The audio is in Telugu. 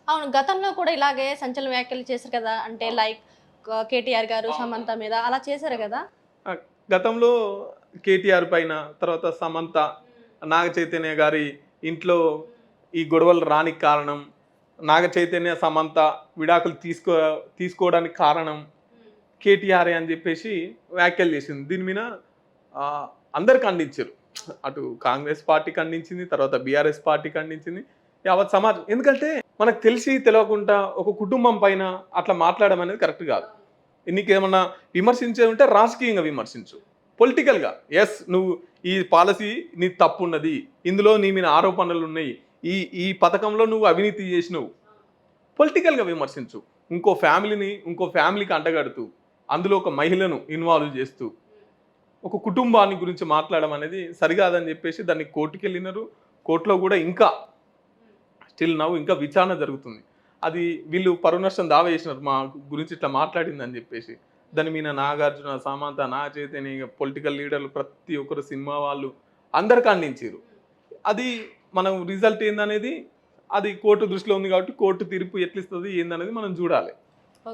అవును. గతంలో కూడా ఇలాగే సంచలన వ్యాఖ్యలు చేశారు కదా! అంటే లైక్ కేటీఆర్ గారు, సమంత మీద అలా చేశారు గదా! ఆ! గతంలో కేటీఆర్ పైన, తర్వాత సమంత, నాగ చైతన్య గారి ఇంట్లో ఈ గొడవలు రానికి కారణం, నాగ చైతన్య, సమంత విడాకులు తీసుకోవడానికి కారణం కేటీఆరే అని జెప్పేసి వ్యాఖ్యలు చేసింది. దీని మీద ఆహ్, అందరూ ఖండించారు. అటు కాంగ్రెస్ పార్టీ ఖండించింది, తర్వాత బీఆర్ఎస్ పార్టీ ఖండించింది. యావత్ సమాజం. ఎందుకంటే మనకు తెలిసి తెలవకుండా ఒక కుటుంబం పైన అట్లా మాట్లాడడం అనేది కరెక్ట్ గాదు. నీకేమన్నా విమర్శించేది ఉంటే రాజకీయంగా విమర్శించు. పొలిటికల్‌గా నువ్వు ఈ పాలసీ నీది తప్పున్నది. ఇందులో నీ మీద ఆరోపణలున్నయి. ఈ ఈ పథకంలో నువ్వు అవినీతి జేసినవు. పొలిటికల్‌గా విమర్శించు. ఇంకో ఫ్యామిలీకి అంటగడుతూ, అందులో ఒక మహిళను ఇన్వాల్వ్ జేస్తూ, ఒక కుటుంబాన్ని గురించి మాట్లాడడం అనేది సరికాదని జెప్పేసి దాన్ని కోర్టుకెళ్ళినరు. కోర్టులో గూడా ఇంకా స్టిల్ నౌ ఇంకా విచారణ జరుగుతుంది. అది వీళ్ళు పరువు నష్టం దావా చేసినారు. మా గురించి ఇట్లా మాట్లాడిందని చెప్పేసి. దాని మీద నాగార్జున, సమంత, నాగ చైతన్య, పొలిటికల్ లీడర్లు ప్రతి ఒక్కరు సినిమా వాళ్ళు అందరూ ఖండించిర్రు. అది మనం రిజల్ట్ ఏందనేది అది కోర్టు దృష్టిలో ఉంది కాబట్టి కోర్టు తీర్పు ఎట్లిస్తది ఏందనేది మనం చూడాలి.